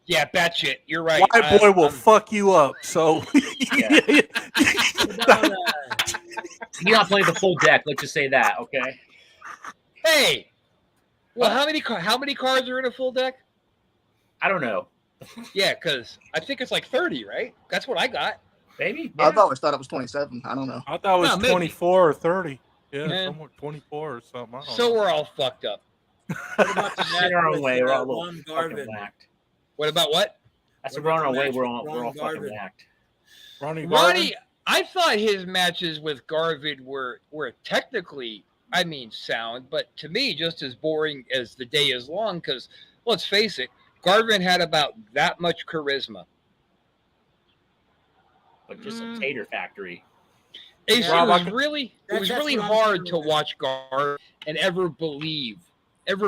Yeah, batshit. You're right. white boy will fuck you up. So You're not playing the full deck. Let's just say that, okay? Hey, well, how many cards are in a full deck? I don't know. Yeah, because I think it's like 30, right? That's what I got. Maybe. I've always thought it was 27. I don't know. I thought it was No, maybe. 24 or 30. Yeah, Yeah. somewhere 24 or something. I don't So know. we're all fucked up. What about the In our own match way, with, we're all a little Ron fucking Garvin? whacked. What about what? That's What we're on about our the way. match We're with all Ron fucking Garvin? whacked. Ronnie Garvin? Ronnie, I thought his matches with Garvin were technically, I mean, sound, but to me, just as boring as the day is long. Because let's face it, Garvin had about that much charisma. But just a tater factory. It Rob, was I could- really That's really what I'm hard saying, to man. watch Garvin and ever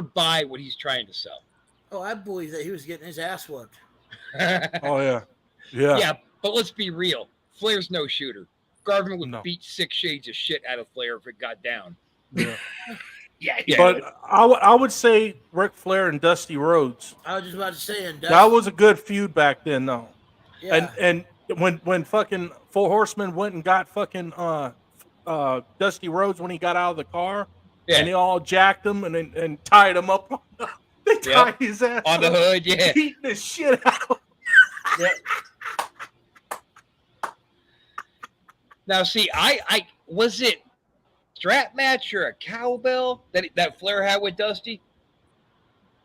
buy what he's trying to sell. Oh, I believe that he was getting his ass whooped. Oh, yeah. Yeah. Yeah, but let's be real. Flair's no shooter. Garvin would No. beat 6 shades of shit out of Flair if it got down. Yeah. Yeah. Yeah. But I would say Ric Flair and Dusty Rhodes. I was just about to say, and That was a good feud back then, though. yeah. And when fucking Four Horsemen went and got fucking Dusty Rhodes when he got out of the car, Yeah. and they all jacked him and tied him up. They tied his ass On the up, hood, yeah. beating the shit out. Now, see, I was it strap match or a cowbell that Flair had with Dusty?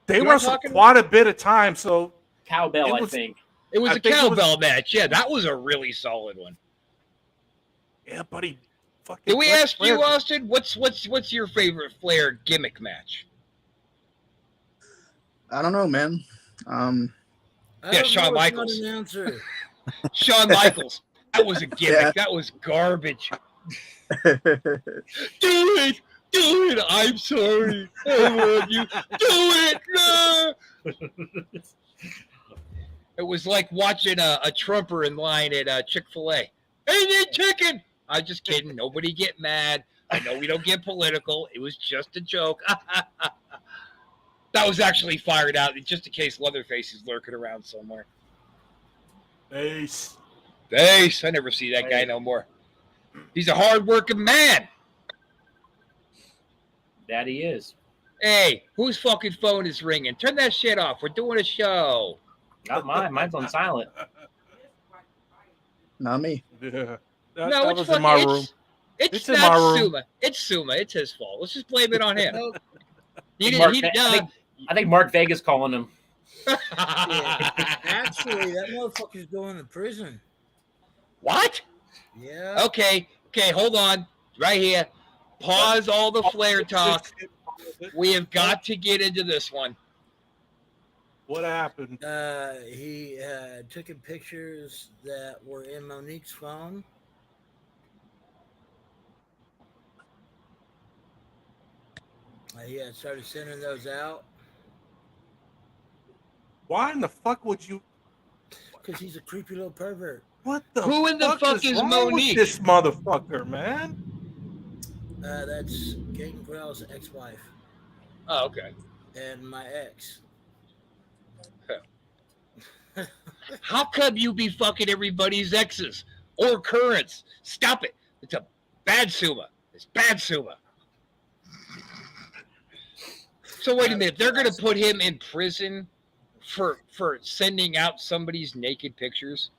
They You know what I'm wrestled talking quite a bit of time, so Cowbell, It I was- think. It was I a think it was- cowbell match. Yeah, that was a really solid one. yeah, buddy. Fucking Did we Ric ask you, Flair- Austin? What's your favorite Flair gimmick match? I don't know, man. I Yeah, don't Shawn know, it's Michaels. not an answer. Shawn Michaels. That was a gimmick. Yeah. That was garbage. Do it. Do it. I'm sorry. I love you. Do it. No. It was like watching a Trumper in line at Chick-fil-A. Hey, need chicken. I'm just kidding. Nobody get mad. I know we don't get political. It was just a joke. That was actually fired out just in case Leatherface is lurking around somewhere. Ace. Ace. I never see that guy no more. He's a hard-working man. That he is. Hey, whose fucking phone is ringing? Turn that shit off. We're doing a show. Not mine. Mine's on silent. Not me. Yeah. No, That it's was fucking, in my room. It's in not my room. Suma. It's Suma. It's his fault. Let's just blame it on him. Mark, I think Mark Vega's calling him. Actually, that motherfucker's going to prison. What? Yeah. Okay, hold on. Right here. Pause all the Flair talk. We have got to get into this one. What happened? He had taken pictures that were in Monique's phone. He had started sending those out. Why in the fuck would you? Because he's a creepy little pervert. What the? Who in the fuck is wrong Monique? With this motherfucker, man. That's Gaten Corral's ex-wife Oh, okay. and my ex. How come you be fucking everybody's exes or currents? Stop it. It's a bad Suma. It's bad Suma. So wait a minute. They're going to put him in prison for sending out somebody's naked pictures?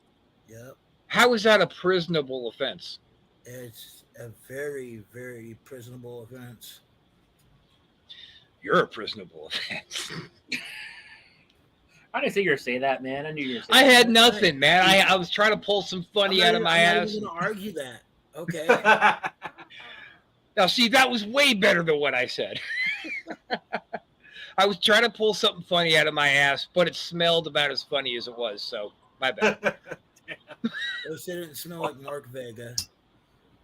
Yep. How is that a prisonable offense? It's a very, very prisonable offense. You're a prisonable offense. I didn't think you were saying that, man. I knew you were saying I that. had nothing, man. I was trying to pull some funny out of my I'm ass. not even going to argue that. Okay. Now, see, that was way better than what I said. I was trying to pull something funny out of my ass, but it smelled about as funny as it was. So, my bad. Those didn't smell like Mark Vega.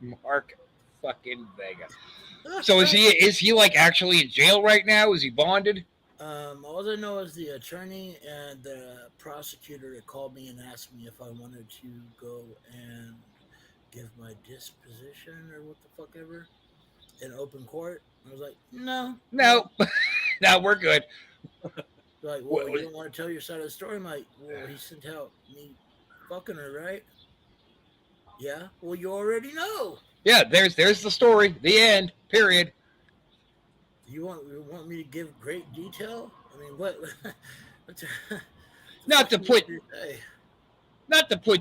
Mark fucking Vega. So is he like actually in jail right now? Is he bonded? All I know is the attorney and the prosecutor that called me and asked me if I wanted to go and give my disposition or what the fuck ever in open court. I was like, no. No, we're good. Like, well, you don't want to tell your side of the story? I'm like, well, he sent out me fucking her, right? Yeah. Well, you already know. Yeah, there's the story. The end. Period. You want me to give great detail? I mean, what? Not to put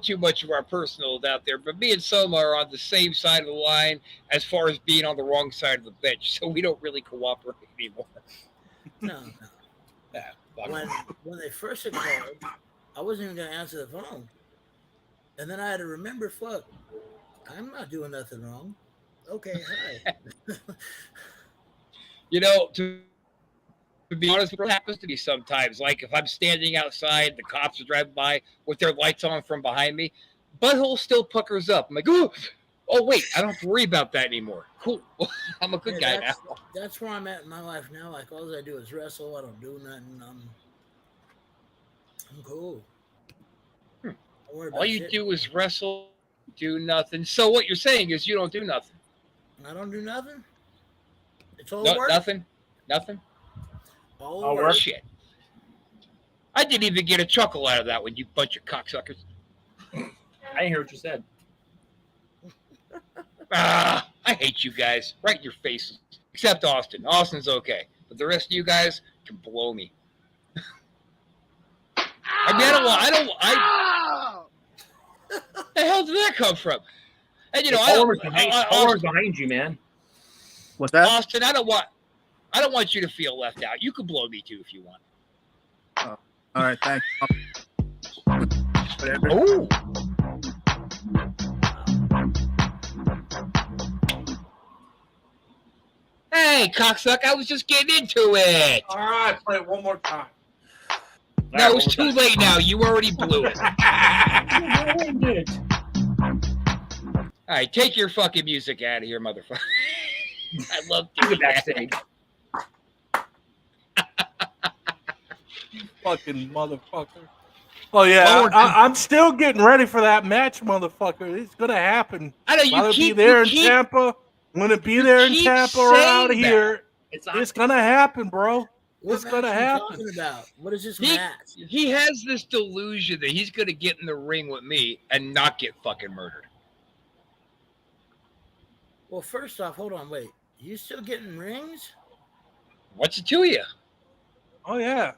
too much of our personals out there, but me and Soma are on the same side of the line as far as being on the wrong side of the bench, so we don't really cooperate anymore. No. Yeah, When they first had called, I wasn't even gonna answer the phone, and then I had to remember, fuck, I'm not doing nothing wrong. Okay, hi. You know, to be honest, what happens to me sometimes, like if I'm standing outside, the cops are driving by with their lights on from behind me, butthole still puckers up. I'm like, oh wait, I don't have to worry about that anymore. Cool. I'm a good guy now. That's where I'm at in my life now. Like, all I do is wrestle. I don't do nothing. I'm cool. Don't worry about All you shit. do is wrestle, do nothing. So what you're saying is you don't do nothing. I don't do nothing. It's all No, work. nothing. All All work. work. Shit. I didn't even get a chuckle out of that one, you bunch of cocksuckers. I didn't hear what you said. I hate you guys. Right in your faces. Except Austin. Austin's okay. But the rest of you guys can blow me. I mean, the hell did that come from? And you know, Paul behind you, man. What's that? Austin, I don't want you to feel left out. You can blow me too if you want. All right, thanks. Whatever. Oh. Hey, cocksucker, I was just getting into it. All right, play it one more time. No, it's too late now. You already blew it. All right, take your fucking music out of here, motherfucker. I love You doing get that. backstage. You fucking motherfucker. Oh yeah, Well, I'm still getting ready for that match, motherfucker. It's gonna happen. I know you Will it keep be there in you Tampa? When it be you there in keep Tampa or out saying here? It's on. It's gonna happen, bro. What It's match gonna are you happen. talking about? What is this He- match? he has this delusion that he's gonna get in the ring with me and not get fucking murdered. Well, first off, hold on, wait. You still getting rings? What's it to you? Oh yeah.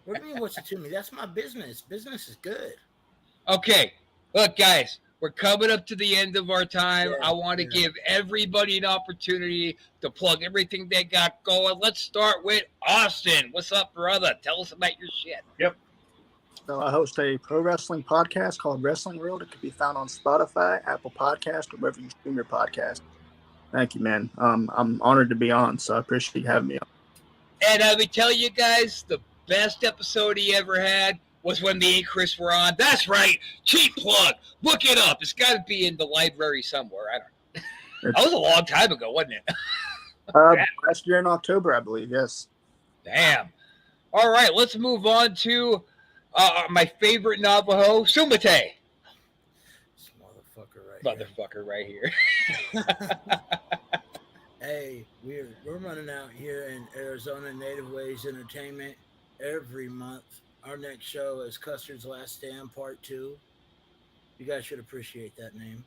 What do you mean, what's it to me? That's my business. Business is good. Okay, look, guys, we're coming up to the end of our time. Yeah, I want to yeah. give everybody an opportunity to plug everything they got going. Let's start with Austin. What's up, brother? Tell us about your shit. So I host a pro wrestling podcast called Wrestling World. It can be found on Spotify, Apple Podcast, or wherever you stream your podcast. Thank you, man. I'm honored to be on, so I appreciate you having me on. And let me tell you guys, the best episode he ever had was when me and Chris were on. That's right, cheap plug. Look it up. It's got to be in the library somewhere. I don't know. That was a long time ago, wasn't it? Last year in October, I believe. Yes. Damn. All right, let's move on to my favorite Navajo, Sumate. This motherfucker right here. Motherfucker right here. Hey, we're running out here in Arizona Native Ways Entertainment every month. Our next show is Custer's Last Stand Part 2. You guys should appreciate that name.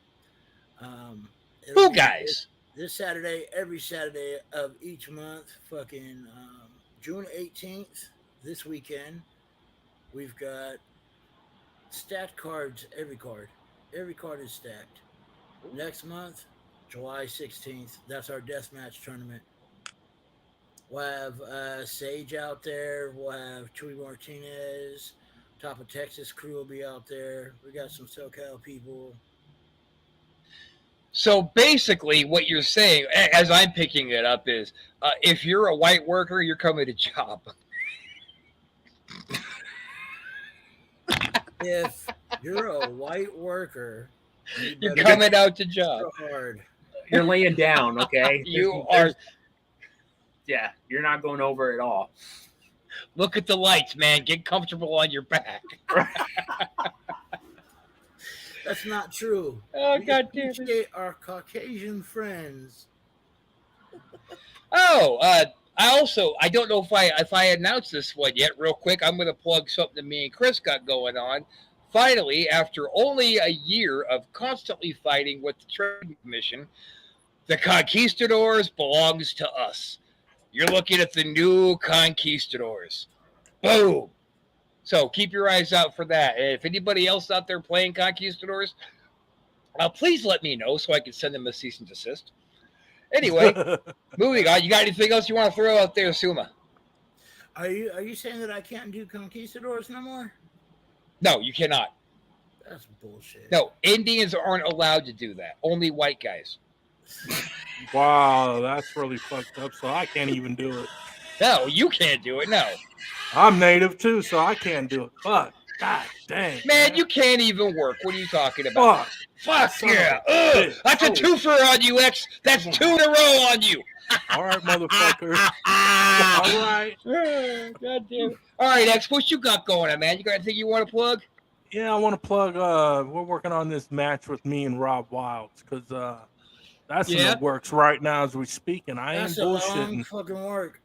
It'll Who be guys? This Saturday, every Saturday of each month, fucking June 18th, this weekend, we've got stacked cards, every card. Every card is stacked. Next month, July 16th, that's our deathmatch tournament. We'll have Sage out there. We'll have Chewy Martinez. Top of Texas crew will be out there. We got some SoCal people. So basically, what you're saying, as I'm picking it up, is if you're a white worker, you're coming to job. If you're a white worker, You're better coming out to work job. hard. You're laying down, okay? You are. Yeah, you're not going over at all. Look at the lights, man. Get comfortable on your back. That's not true. Oh, We God damn it. appreciate our Caucasian friends. Oh, I don't know if I announced this one yet. Real quick, I'm going to plug something that me and Chris got going on. Finally, after only a year of constantly fighting with the Trade Commission, the Conquistadors belongs to us. You're looking at the new Conquistadors. Boom. So keep your eyes out for that. And if anybody else out there playing Conquistadors, please let me know so I can send them a cease and desist. Anyway, moving on. You got anything else you want to throw out there, Suma? Are you saying that I can't do Conquistadors no more? No, you cannot. That's bullshit. No, Indians aren't allowed to do that. Only white guys. Wow, that's really fucked up. So I can't even do it. No, you can't do it. No. I'm native too, so I can't do it. Fuck. God dang. Man, you can't even work. What are you talking about? Fuck. Fuck yeah. Ugh, that's a twofer on you, X. That's 2 in a row on you. All right, motherfucker. All right. God damn it. All right, X, what you got going on, man? You got anything you want to plug? Yeah, I want to plug. We're working on this match with me and Rob Wilds because that's in Yeah? the works right now as we speak, and I ain't That's a long bullshitting. fucking work.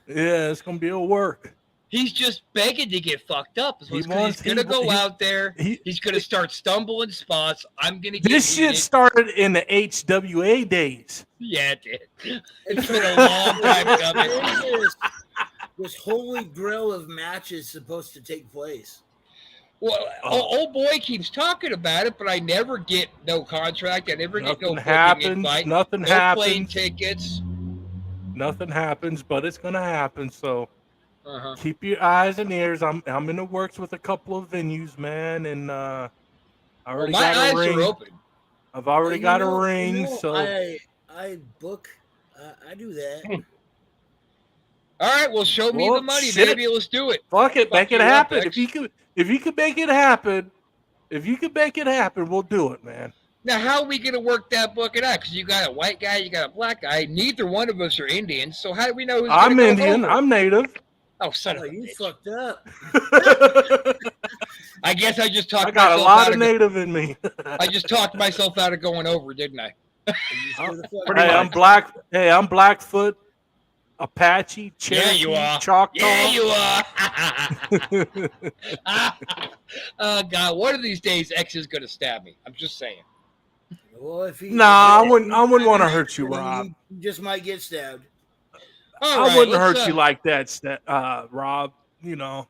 Yeah, it's gonna be a work. He's just begging to get fucked up. Is He what's wants- he's going to he- go out there. He, He's going to start stumbling spots. I'm going to get this shit heated. started in the HWA days. Yeah, it did. It's It's been a long time coming. This holy grail of matches supposed to take place. Well, Oh. old boy keeps talking about it, but I never get no contract. I never get no Nothing fucking happens. invite. Nothing No plane happens. tickets. Nothing happens, but it's gonna happen. So Uh-huh. keep your eyes and ears. I'm in the works with a couple of venues, man, and I Well, already my got eyes a ring. are open. I've already You got know- a ring, you know, so I book. I do that. All right, well, show me Well, the money, shit. baby. Let's do it. fuck it, Fuck make it you up, happen. X. If you could make it happen, we'll do it, man. Now, how are we going to work that bucket out? Because you got a white guy, you got a black guy. Neither one of us are Indians, so how do we know who's I'm going to go Indian. over? I'm native. Oh, son of Oh, a you bitch. fucked up. I guess I just talked I got a myself lot out of native in me. I just talked myself out of going over, didn't I? I'm black. Hey, I'm Blackfoot, Apache, Yeah, Cherokee, you are. Choctaw. Yeah, you are. Oh, God. One of these days, X is going to stab me. I'm just saying. Well, if he, Nah, if I wouldn't want to hurt you, Rob. You just might get stabbed. All I right, wouldn't let's, hurt you like that, Rob. You know,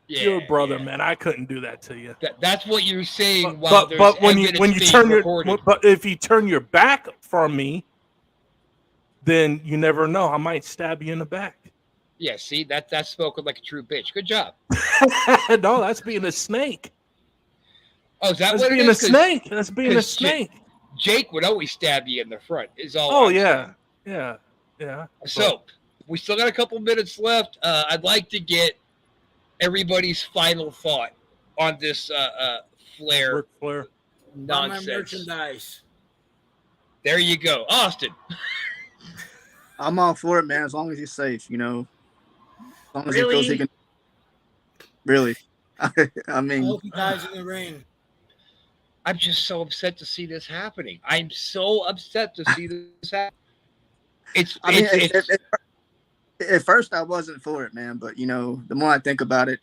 yeah, you're a brother, yeah. man. I couldn't do that to you. That's what you're saying while there's But when you evidence turn being your recorded. but if you turn your back from me, then you never know. I might stab you in the back. Yeah, see, that's spoken like a true bitch. Good job. No, that's being a snake. Oh, is that That's what it being a is? 'Cause snake. That's being a 'cause snake. Jake would always stab you in the front. Is all. Oh I'm saying. yeah. So we still got a couple minutes left. I'd like to get everybody's final thought on this Flair Ric Flair. Buy my nonsense. merchandise. There you go, Austin. I'm all for it, man. As long as he's safe, you know. As long as he Really? feels he can. Really, I I mean, hope he dies in the ring. I'm just so upset to see this happening. I'm so upset to see this happen. I mean, at first I wasn't for it, man. But you know, the more I think about it,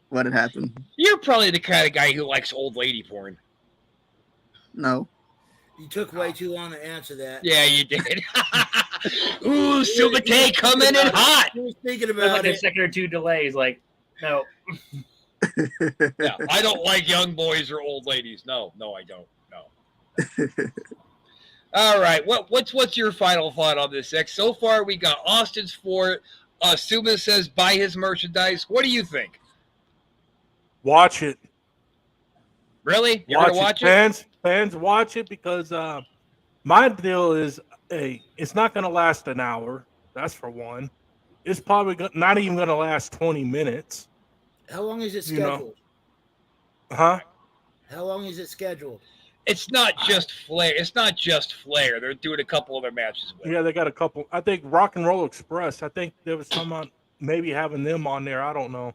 what had happened. You're probably the kind of guy who likes old lady porn. No, You took way too long to answer that. Yeah, you did. Ooh, Silver K coming in hot. You were thinking There's about like a it. second or two delays. Like, no. Yeah, I don't like young boys or old ladies. No, I don't. No. All right, what's your final thought on this, X? So far, we got Austin's for it. Suma says buy his merchandise. What do you think? Watch it. Really? You're gonna watch it? Fans, watch it because my deal is, it's not going to last an hour. That's for one. It's probably not even going to last 20 minutes. How long is it You know. scheduled? Huh? How long is it scheduled? It's not just Flair. It's not just Flair. They're doing a couple other matches with. Yeah, they got a couple. I think Rock and Roll Express. I think there was some on, maybe having them on there. I don't know.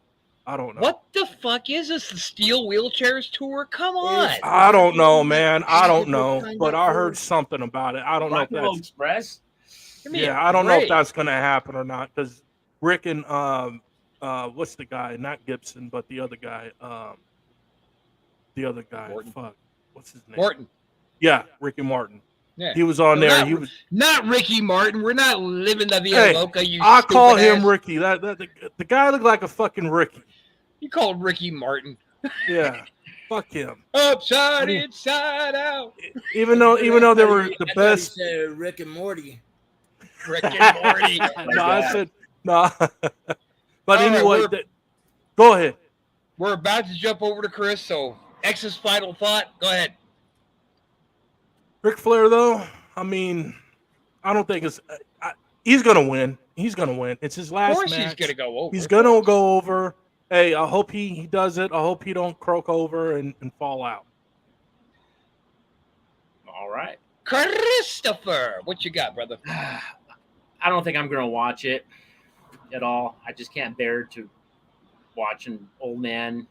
What the fuck is this? The Steel Wheelchairs tour? Come on. I don't know, man. I don't know. But I heard something about it. I don't know Rock if and Roll that's. Express. Give me Yeah, a I don't know if break. that's going to happen or not because Rick and what's the guy? Not Gibson, but the other guy. Morton. Fuck. What's his name? Morton. Yeah, Ricky Martin. Yeah. He was on No, there. not- He was. Not Ricky Martin. We're not living the Via Hey, Loca. You I call stupid him ass. Ricky. The guy looked like a fucking Ricky. You called Ricky Martin. Yeah, fuck him. Upside, inside out. Even though they were the I thought he best. said Rick and Morty. Rick and Morty. No, I said no. But right, anyway, we're- go ahead. We're about to jump over to Chris, so X's final thought. Go ahead. Ric Flair, though, I mean, I don't think it's. He's gonna win. He's gonna win. It's his Of last course match. he's going to go over. He's gonna go over. Hey, I hope he does it. I hope he don't croak over and fall out. All right. Christopher, what you got, brother? I don't think I'm going to watch it at all. I just can't bear to watch an old man.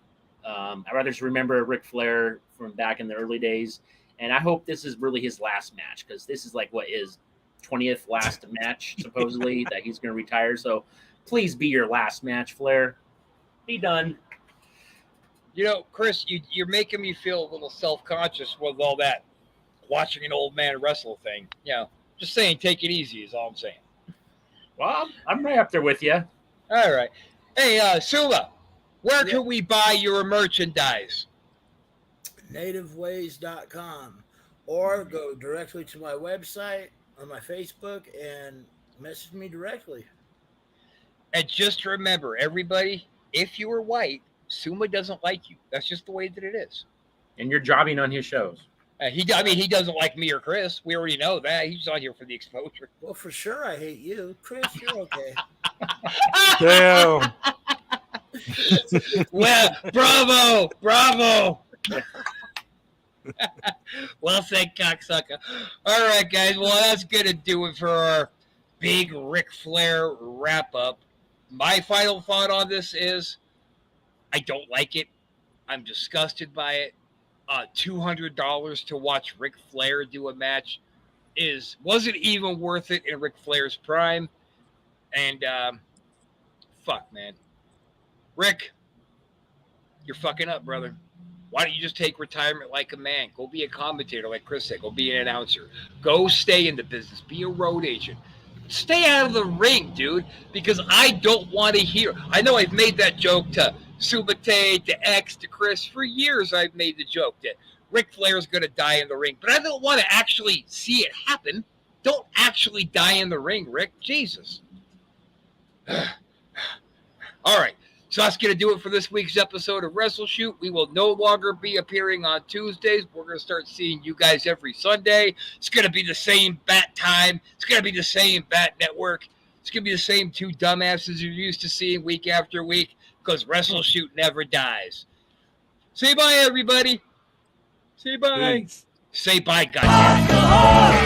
I'd rather just remember Ric Flair from back in the early days. And I hope this is really his last match because this is like what his 20th last match, supposedly, that he's going to retire. So please be your last match, Flair. Be done. You know, Chris, you're making me feel a little self-conscious with all that watching an old man wrestle thing. You know, just saying, take it easy is all I'm saying. Well, I'm right up there with you. All right. Hey, Sula, where can we buy your merchandise? nativeways.com or go directly to my website on my Facebook and message me directly. And just remember, everybody, if you are white, Suma doesn't like you. That's just the way that it is. And you're jobbing on his shows. He doesn't like me or Chris. We already know that. He's on here for the exposure. Well, for sure, I hate you. Chris, you're okay. Damn. Well, bravo. Well said, cocksucker. All right, guys. Well, that's going to do it for our big Ric Flair wrap-up. My final thought on this is I don't like it. I'm disgusted by it. $200 to watch Ric Flair do a match wasn't even worth it in Ric Flair's prime. And fuck, man. Rick, you're fucking up, brother. Why don't you just take retirement like a man? Go be a commentator, like Chris said. Go be an announcer. Go stay in the business. Be a road agent. Stay out of the ring, dude, because I don't want to hear. I know I've made that joke to Sumate, to X, to Chris. For years, I've made the joke that Ric Flair's going to die in the ring. But I don't want to actually see it happen. Don't actually die in the ring, Rick. Jesus. All right. So that's going to do it for this week's episode of Wrestle Shoot. We will no longer be appearing on Tuesdays. We're going to start seeing you guys every Sunday. It's going to be the same bat time. It's going to be the same bat network. It's going to be the same two dumbasses you're used to seeing week after week because Wrestle Shoot never dies. Say bye, everybody. Say bye. Peace. Say bye, goddammit.